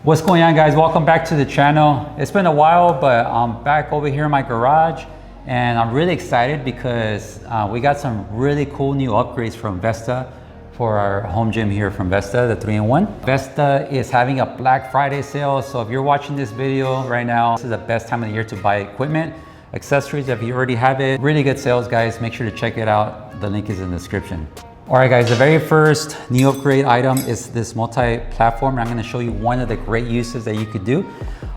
What's going on, guys? Welcome back to the channel. It's been a while, but I'm back over here in my garage and I'm really excited because we got some really cool new upgrades from Vesta for our home gym here from Vesta, the 3-in-1. Vesta is having a Black Friday sale, so if you're watching this video right now, this is the best time of the year to buy equipment, accessories if you already have it. Really good sales, guys. Make sure to check it out. The link is in the description. All right, guys, the very first new upgrade item is this multi-platform. I'm gonna show you one of the great uses that you could do.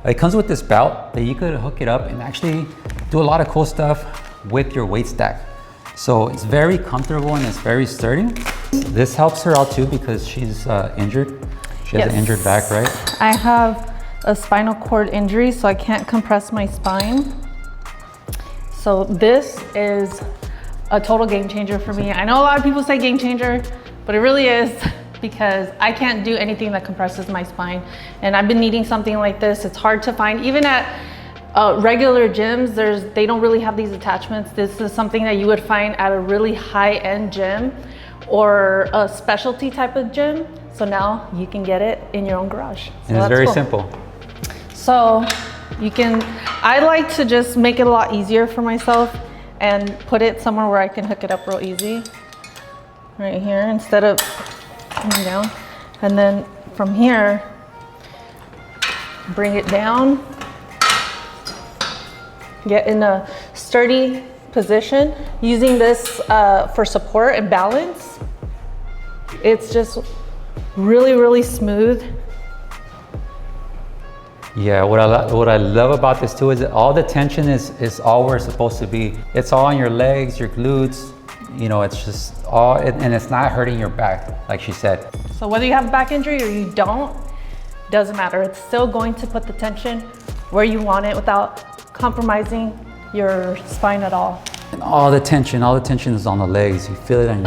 It comes with this belt that you could hook it up and actually do a lot of cool stuff with your weight stack. So it's very comfortable and it's very sturdy. This helps her out too because she's injured. She has an injured back, right? I have a spinal cord injury, so I can't compress my spine. So this is a total game changer for me. I know a lot of people say game changer, but it really is because I can't do anything that compresses my spine. And I've been needing something like this. It's hard to find. Even at regular gyms, they don't really have these attachments. This is something that you would find at a really high-end gym or a specialty type of gym. So now you can get it in your own garage. So and it's very simple. So I like to just make it a lot easier for myself and put it somewhere where I can hook it up real easy. Right here, instead of coming down. And then from here, bring it down. Get in a sturdy position. Using this for support and balance. It's just really, really smooth. Yeah, what I love about this too is that all the tension is all where it's supposed to be. It's all on your legs, your glutes, you know, it's just all, and it's not hurting your back, like she said. So whether you have a back injury or you don't, doesn't matter. It's still going to put the tension where you want it without compromising your spine at all. And all the tension is on the legs. You feel it on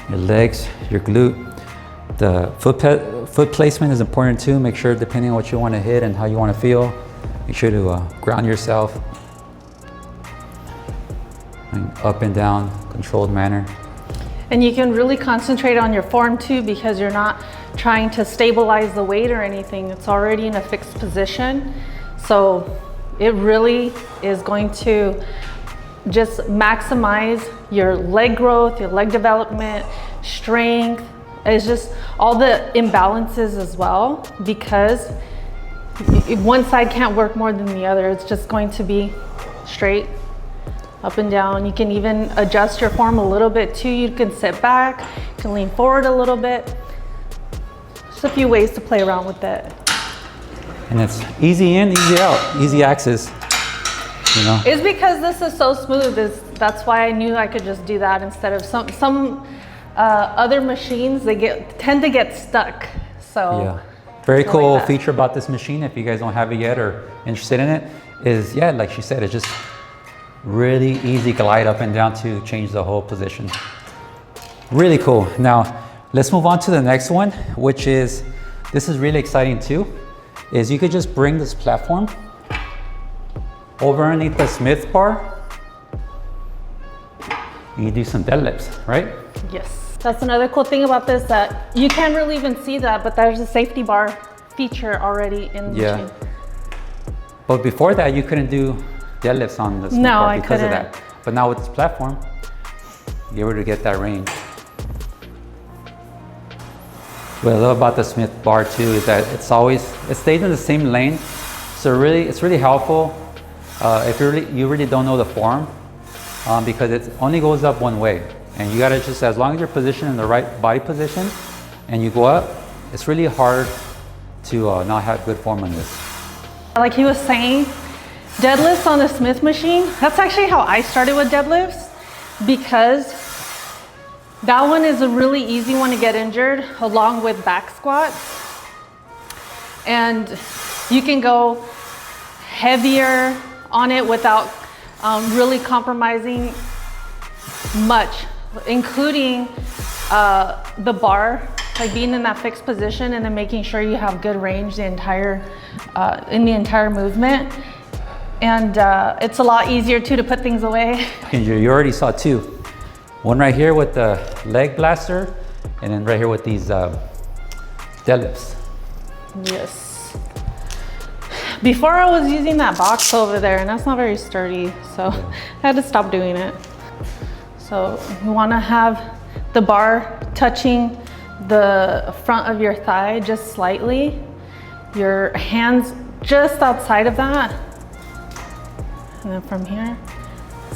your legs, your glute. The foot placement is important too. Make sure, depending on what you want to hit and how you want to feel, make sure to ground yourself in up and down, controlled manner. And you can really concentrate on your form too, because you're not trying to stabilize the weight or anything. It's already in a fixed position. So it really is going to just maximize your leg growth, your leg development, strength. It's just all the imbalances as well, because one side can't work more than the other. It's just going to be straight, up and down. You can even adjust your form a little bit too. You can sit back, you can lean forward a little bit. Just a few ways to play around with it. And it's easy in, easy out, easy access, you know? It's because this is so smooth. That's why I knew I could just do that instead of some other machines. They tend to get stuck. So yeah, very cool feature about this machine, if you guys don't have it yet or interested in it, is like she said, it's just really easy glide up and down to change the whole position. Really cool. Now let's move on to the next one, which is, this is really exciting too, is you could just bring this platform over underneath the Smith bar. You do some deadlifts, right? Yes. That's another cool thing about this, that you can't really even see that, but there's a safety bar feature already in the machine. But before that, you couldn't do deadlifts on the Smith bar because of that. But now with this platform, you're able to get that range. What I love about the Smith bar too is that it stays in the same lane. So it's really helpful if you really don't know the form, because it only goes up one way. And you gotta just, as long as you're positioned in the right body position and you go up, it's really hard to not have good form on this. Like he was saying, deadlifts on the Smith machine, that's actually how I started with deadlifts, because that one is a really easy one to get injured, along with back squats. And you can go heavier on it without really compromising much, including the bar, like being in that fixed position and then making sure you have good range in the entire movement. And it's a lot easier too to put things away. You already saw two. One right here with the leg blaster, and then right here with these deadlifts. Yes. Before I was using that box over there, and that's not very sturdy, so I had to stop doing it. So you want to have the bar touching the front of your thigh just slightly. Your hands just outside of that. And then from here,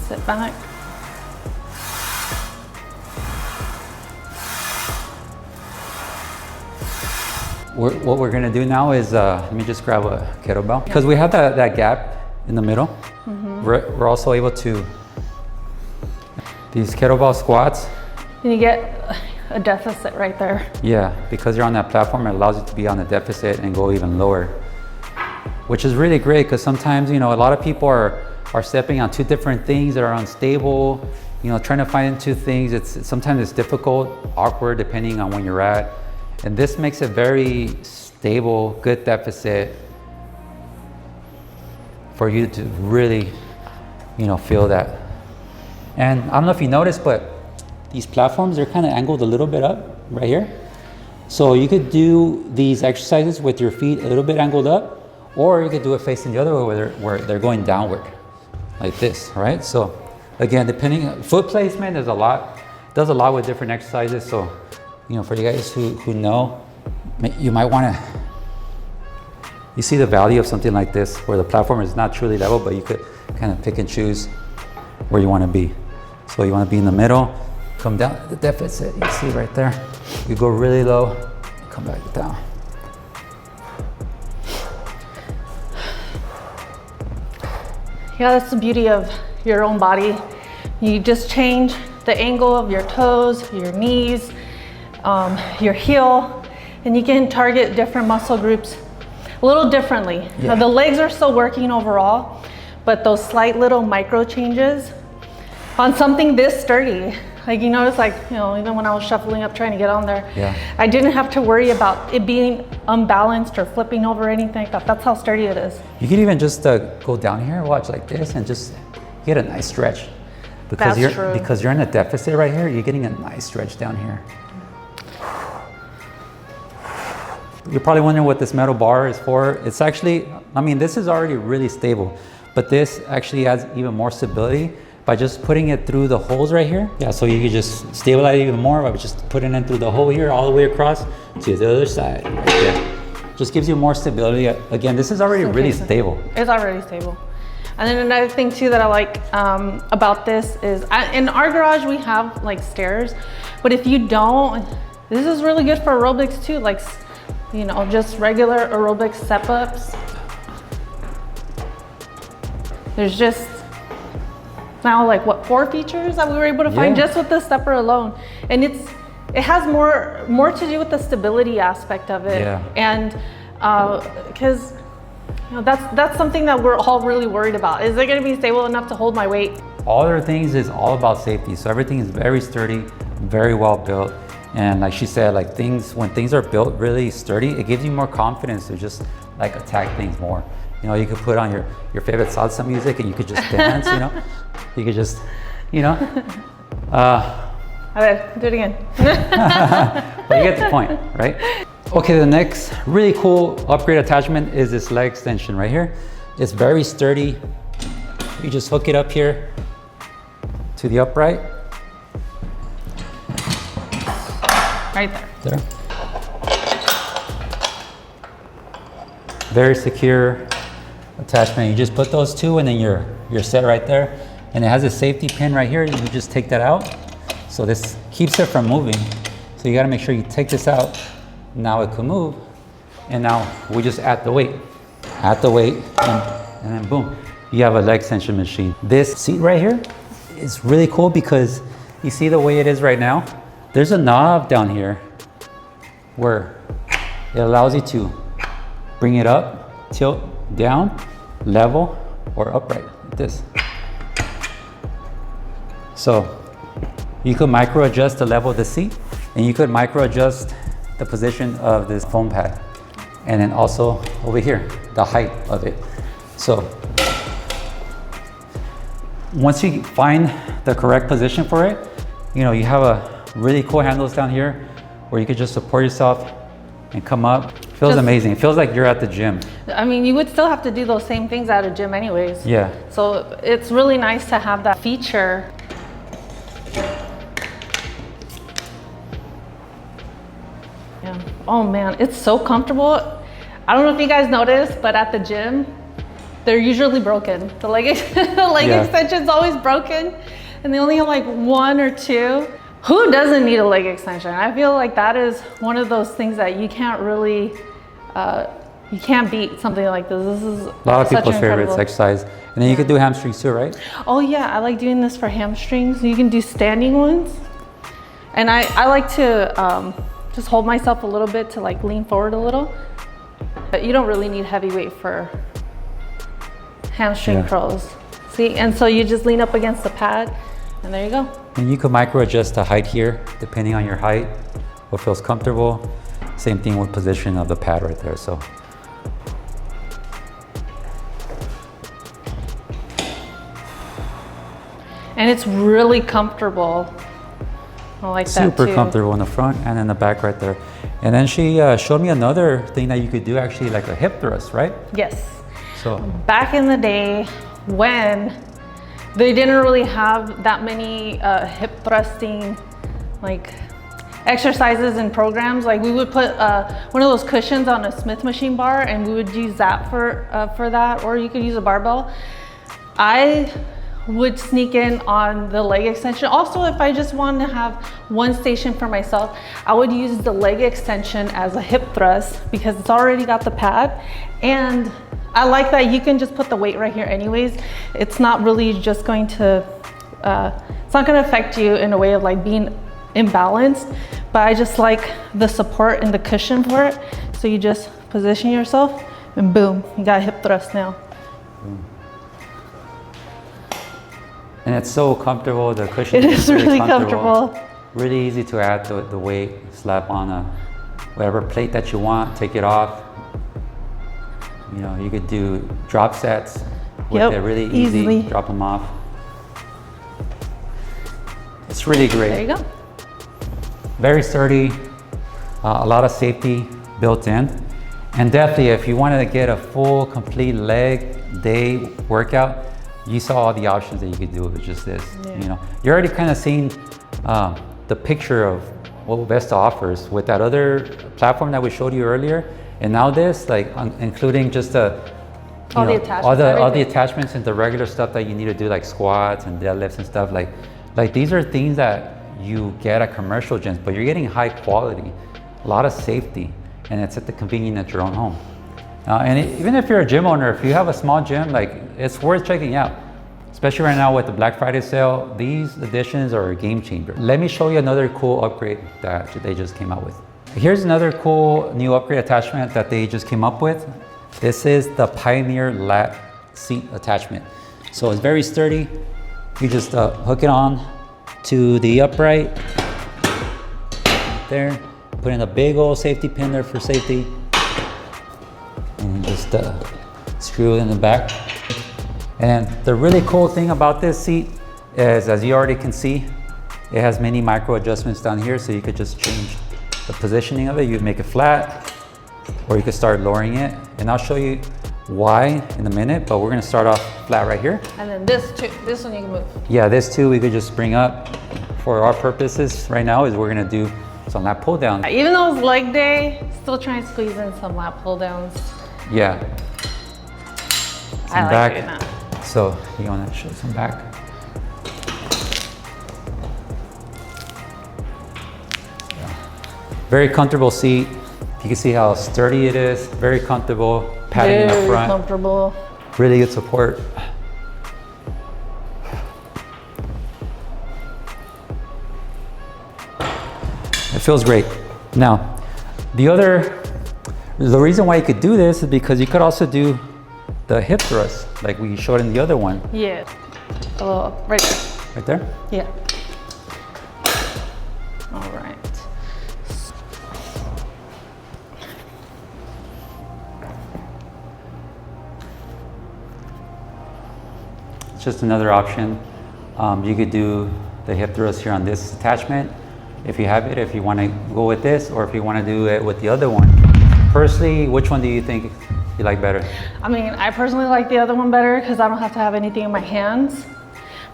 sit back. What we're gonna do now is, let me just grab a kettlebell. Because we have that gap in the middle, we're also able to, these kettlebell squats. And you get a deficit right there. Yeah, because you're on that platform, it allows you to be on a deficit and go even lower. Which is really great, because sometimes, you know, a lot of people are stepping on two different things that are unstable, you know, trying to find two things. Sometimes it's difficult, awkward, depending on when you're at. And this makes it very stable, good deficit for you to really, you know, feel that. And I don't know if you noticed, but these platforms, they're kind of angled a little bit up right here. So you could do these exercises with your feet a little bit angled up, or you could do it facing the other way where they're going downward, like this, right? So again, depending, foot placement, does a lot with different exercises. So, you know, for you guys who know, you might want to, you see the value of something like this, where the platform is not truly level, but you could kind of pick and choose where you want to be. So you want to be in the middle, come down the deficit, you see right there. You go really low, come back down. Yeah, that's the beauty of your own body. You just change the angle of your toes, your knees, your heel, and you can target different muscle groups a little differently. Yeah. Now, the legs are still working overall, but those slight little micro changes on something this sturdy, like you notice, like, you know, even when I was shuffling up trying to get on there, yeah, I didn't have to worry about it being unbalanced or flipping over or anything like that. That's how sturdy it is. You can even just go down here, watch like this, and just get a nice stretch. Because you're in a deficit right here, you're getting a nice stretch down here. You're probably wondering what this metal bar is for. It's actually, I mean, this is already really stable, but this actually adds even more stability by just putting it through the holes right here. Yeah, so you can just stabilize it even more by just putting it through the hole here, all the way across to the other side right there. Just gives you more stability. Again, this is already really stable. It's already stable. And then another thing too that I like about this is, in our garage we have like stairs, but if you don't, this is really good for aerobics too, like, you know, just regular aerobic step-ups. There's just now like what, 4 features that we were able to find just with the stepper alone, and it has more to do with the stability aspect of it. Yeah. And because you know, that's something that we're all really worried about. Is it going to be stable enough to hold my weight? All other things is all about safety. So everything is very sturdy, very well built. And like she said, like when things are built really sturdy, it gives you more confidence to just like attack things more. You know, you could put on your favorite salsa music and you could just dance, you know? You could just, you know? All right, do it again. But you get the point, right? Okay, the next really cool upgrade attachment is this leg extension right here. It's very sturdy. You just hook it up here to the upright. Right there. Very secure attachment. You just put those two and then you're set right there. And it has a safety pin right here. You just take that out. So this keeps it from moving. So you gotta make sure you take this out. Now it can move. And now we just add the weight. Add the weight and then boom, you have a leg extension machine. This seat right here is really cool because you see the way it is right now. There's a knob down here where it allows you to bring it up, tilt down, level, or upright, like this. So you could micro adjust the level of the seat, and you could micro adjust the position of this foam pad. And then also over here, the height of it. So once you find the correct position for it, you know, you have a really cool handles down here where you could just support yourself and come up. Feels amazing. It feels like you're at the gym. I mean, you would still have to do those same things at a gym anyways. Yeah. So it's really nice to have that feature. Yeah. Oh man, it's so comfortable. I don't know if you guys noticed, but at the gym, they're usually broken. The leg extension's always broken, and they only have like 1 or 2. Who doesn't need a leg extension? I feel like that is one of those things that you can't really, you can't beat something like this. This is a lot of people's favorites exercise. And then you could do hamstrings too, right? Oh yeah, I like doing this for hamstrings. You can do standing ones. And I like to just hold myself a little bit to like lean forward a little. But you don't really need heavy weight for hamstring curls. See, and so you just lean up against the pad and there you go. And you can micro adjust the height here, depending on your height, what feels comfortable. Same thing with position of the pad right there, so. And it's really comfortable. I like that too. Super comfortable in the front and in the back right there. And then she showed me another thing that you could do, actually, like a hip thrust, right? Yes. So back in the day when they didn't really have that many hip thrusting like exercises and programs, like we would put one of those cushions on a Smith machine bar and we would use that for that, or you could use a barbell. I would sneak in on the leg extension. Also, if I just wanted to have one station for myself, I would use the leg extension as a hip thrust because it's already got the pad. And I like that you can just put the weight right here anyways. It's not really just going to, it's not going to affect you in a way of like being imbalanced, but I just like the support and the cushion for it. So you just position yourself and boom, you got a hip thrust now. And it's so comfortable, the cushion is really comfortable. Really easy to add the weight, slap on whatever plate that you want, take it off. You know, you could do drop sets with it really easy, drop them off. It's really great. There you go. Very sturdy, a lot of safety built in. And definitely if you wanted to get a full, complete leg day workout, you saw all the options that you could do with just this. Yeah. You know, you're already kind of seeing the picture of what Vesta offers with that other platform that we showed you earlier, and now this, like including just all the attachments and the regular stuff that you need to do, like squats and deadlifts and stuff. Like these are things that you get at commercial gyms, but you're getting high quality, a lot of safety, and it's at the convenience at your own home. Even if you're a gym owner, if you have a small gym, like it's worth checking out. Especially right now with the Black Friday sale, these additions are a game changer. Let me show you another cool upgrade that they just came out with. Here's another cool new upgrade attachment that they just came up with. This is the Pioneer lat seat attachment. So it's very sturdy. You just hook it on to the upright there. Put in a big old safety pin there for safety. And just screw it in the back. And the really cool thing about this seat is, as you already can see, it has many micro adjustments down here, so you could just change the positioning of it. You make it flat, or you could start lowering it. And I'll show you why in a minute, but we're gonna start off flat right here. And then this too, this one you can move. Yeah, this too, we could just bring up. For our purposes right now is we're gonna do some lat pull down. Even though it's leg day, still trying to squeeze in some lat pull downs. Yeah. I like doing that. So you want to show some back? Yeah. Very comfortable seat. You can see how sturdy it is. Very comfortable. Padding in the front. Very comfortable. Really good support. It feels great. Now, the reason why you could do this is because you could also do the hip thrust, like we showed in the other one. Yeah. Oh, right there. Right there? Yeah. All right. It's just another option. You could do the hip thrust here on this attachment. If you have it, if you want to go with this, or if you want to do it with the other one. Personally, which one do you think you like better? I mean, I personally like the other one better because I don't have to have anything in my hands.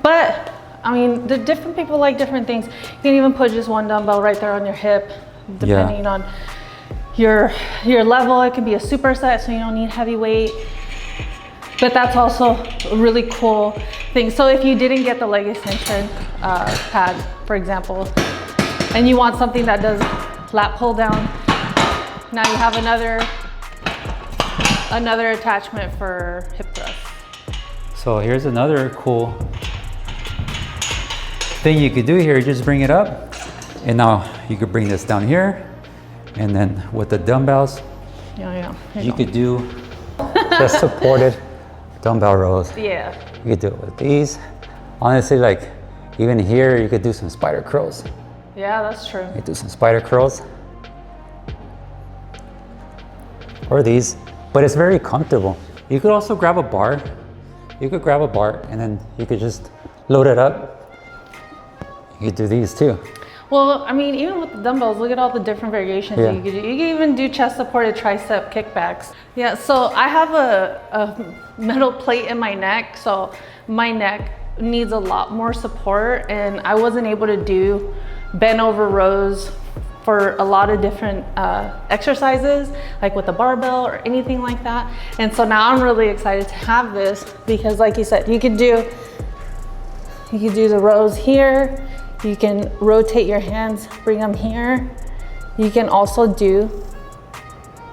But I mean, the different people like different things. You can even put just one dumbbell right there on your hip, depending on your level. It can be a superset, so you don't need heavy weight. But that's also a really cool thing. So if you didn't get the leg extension pad, for example, and you want something that does lat pull down, now you have another attachment for hip thrust. So here's another cool thing you could do here. Just bring it up, and now you could bring this down here, and then with the dumbbells, you could do just supported dumbbell rows. Yeah. You could do it with these. Honestly, like even here, you could do some spider curls. Yeah, that's true. You could do some spider curls. Or these, but it's very comfortable. You could also grab a bar. You could grab a bar and then you could just load it up. You could do these too. Well, I mean, even with the dumbbells, look at all the different variations that you could do. You can even do chest supported tricep kickbacks. Yeah, so I have a metal plate in my neck, so my neck needs a lot more support, and I wasn't able to do bent over rows for a lot of different exercises, like with the barbell or anything like that. And so now I'm really excited to have this because, like you said, you could do the rows here. You can rotate your hands, bring them here. You can also do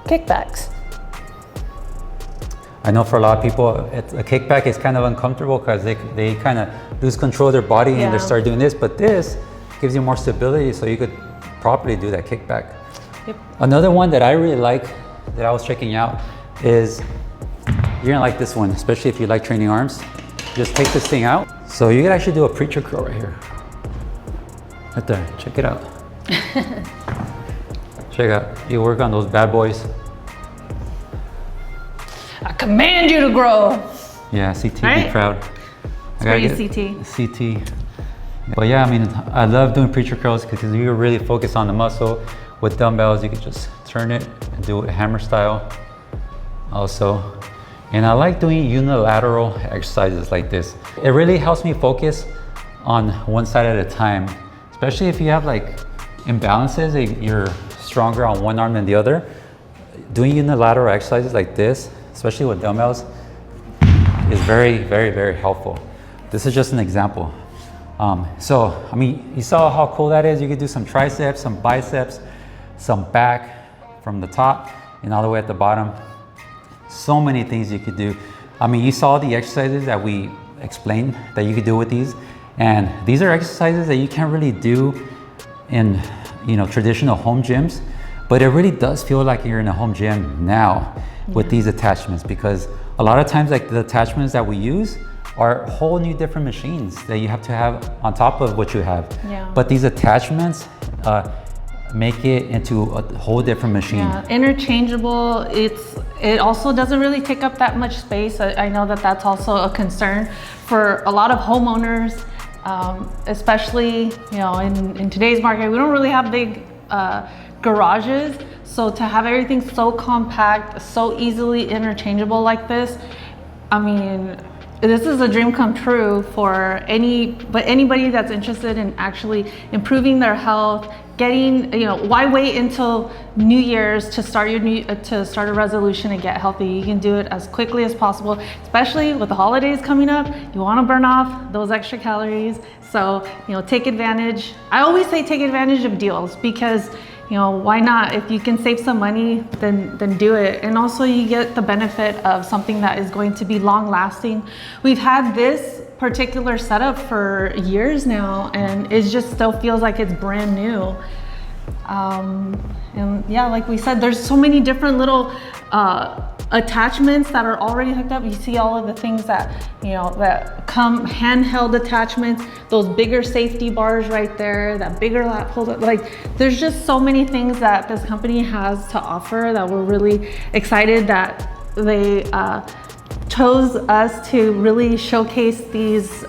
kickbacks. I know for a lot of people, a kickback is kind of uncomfortable because they kind of lose control of their body and they start doing this, but this gives you more stability so you could properly do that kickback. Yep. Another one that I really like that I was checking out is, you're gonna like this one, especially if you like training arms. Just take this thing out. So you can actually do a preacher curl right here. Right there, check it out. Check out, you work on those bad boys. I command you to grow. Yeah, CT, be proud. CT. But yeah, I mean, I love doing preacher curls because you really focus on the muscle. With dumbbells, you could just turn it and do it hammer style also. And I like doing unilateral exercises like this. It really helps me focus on one side at a time, especially if you have like imbalances, you're stronger on one arm than the other. Doing unilateral exercises like this, especially with dumbbells, is very, very, very helpful. This is just an example. So, I mean, you saw how cool that is. You could do some triceps, some biceps, some back from the top and all the way at the bottom. So many things you could do. I mean, you saw the exercises that we explained that you could do with these. And these are exercises that you can't really do in, traditional home gyms, but it really does feel like you're in a home gym now with these attachments, because a lot of times, like the attachments that we use are whole new different machines that you have to have on top of what you have. Yeah. But these attachments make it into a whole different machine. Yeah, interchangeable. It also doesn't really take up that much space. I know that that's also a concern for a lot of homeowners, especially in today's market. We don't really have big garages, so to have everything so compact, so easily interchangeable like this, I mean, this is a dream come true for anybody that's interested in actually improving their health, getting, why wait until New Year's to start a resolution and get healthy? You can do it as quickly as possible, especially with the holidays coming up. You want to burn off those extra calories. So, take advantage. I always say take advantage of deals because, why not? If you can save some money, then do it. And also you get the benefit of something that is going to be long lasting. We've had this particular setup for years now, and it just still feels like it's brand new. And yeah, like we said, there's so many different little attachments that are already hooked up. You see all of the things that that come handheld attachments, those bigger safety bars right there, that bigger lat pull. Like there's just so many things that this company has to offer that we're really excited that they chose us to really showcase these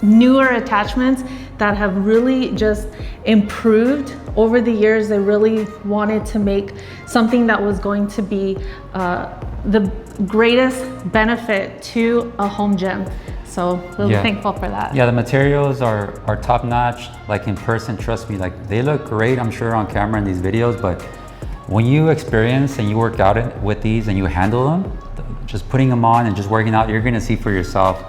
newer attachments that have really just improved over the years. They really wanted to make something that was going to be the greatest benefit to a home gym. So really thankful for that. Yeah, the materials are top notch. Like in person, trust me, like they look great, I'm sure on camera in these videos, but when you experience and you work out with these and you handle them, just putting them on and just working out, you're gonna see for yourself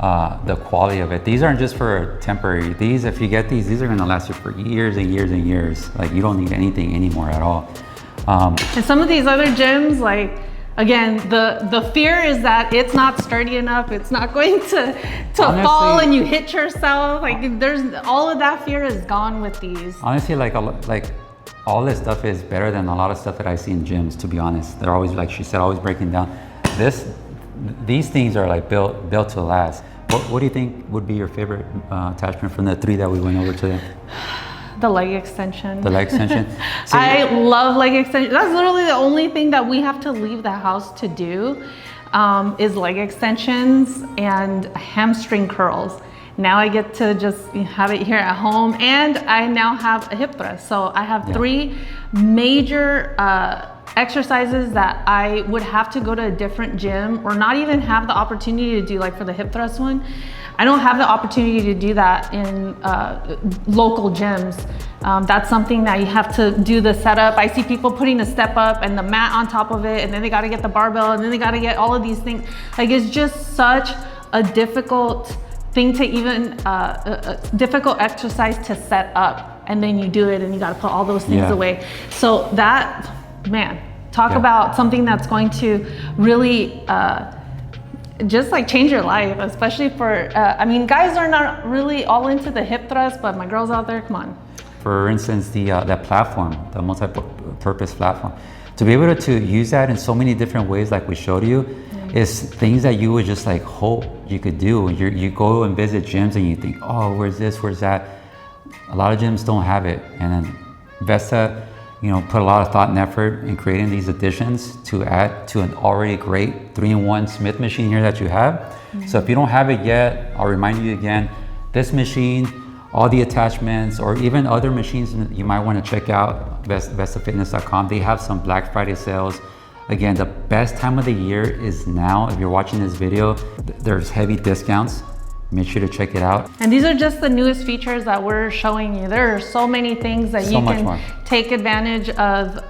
the quality of it. These aren't just for temporary. These, if you get these are gonna last you for years and years and years. Like you don't need anything anymore at all. And some of these other gyms, like, again, the fear is that it's not sturdy enough, it's not going to honestly, fall and you hit yourself. Like there's all of that fear is gone with these. Honestly, like all this stuff is better than a lot of stuff that I see in gyms, to be honest. They're always, like she said, always breaking down. These things are like built to last. What do you think would be your favorite attachment from the 3 that we went over today? The leg extension. The leg extension. So I love leg extension. That's literally the only thing that we have to leave the house to do is leg extensions and hamstring curls. Now I get to just have it here at home, and I now have a hip thrust. So I have 3 major exercises that I would have to go to a different gym or not even have the opportunity to do. Like for the hip thrust one, I don't have the opportunity to do that in local gyms. That's something that you have to do the setup. I see people putting the step up and the mat on top of it, and then they got to get the barbell, and then they got to get all of these things. Like it's just such a difficult thing to even, a difficult exercise to set up, and then you do it and you got to put all those things away. So that, man, talk about something that's going to really just like change your life, especially for, I mean, guys are not really all into the hip thrust, but my girls out there, come on. For instance, that platform, the multi-purpose platform, to be able to use that in so many different ways, like we showed you, is things that you would just like hope you could do. You go and visit gyms and you think, oh, where's this, where's that? A lot of gyms don't have it, and then Vesta, put a lot of thought and effort in creating these additions to add to an already great 3-in-1 Smith machine here that you have. So if you don't have it yet, I'll remind you again, this machine, all the attachments, or even other machines you might want to check out, vestafitness.com. They have some Black Friday sales. Again, the best time of the year is now. If you're watching this video, there's heavy discounts. Make sure to check it out. And these are just the newest features that we're showing you. There are so many things that you can take advantage of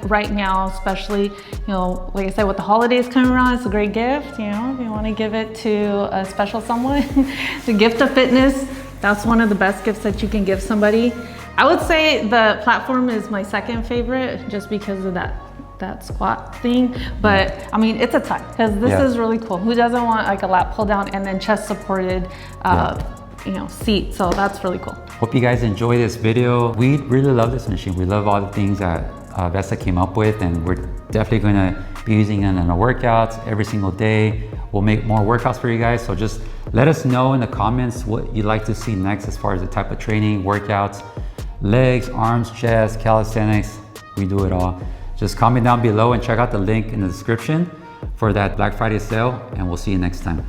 right now, especially, like I said, with the holidays coming around, it's a great gift. If you want to give it to a special someone, the gift of fitness, that's one of the best gifts that you can give somebody. I would say the platform is my second favorite, just because of that squat thing, but I mean, it's a tie, because this is really cool. Who doesn't want like a lat pull down and then chest supported seat? So that's really cool. Hope you guys enjoy this video. We really love this machine. We love all the things that Vesta came up with, and we're definitely going to be using it in our workouts every single day. We'll make more workouts for you guys, so just let us know in the comments what you'd like to see next as far as the type of training, workouts, legs, arms, chest, calisthenics. We do it all. Just comment down below and check out the link in the description for that Black Friday sale, and we'll see you next time.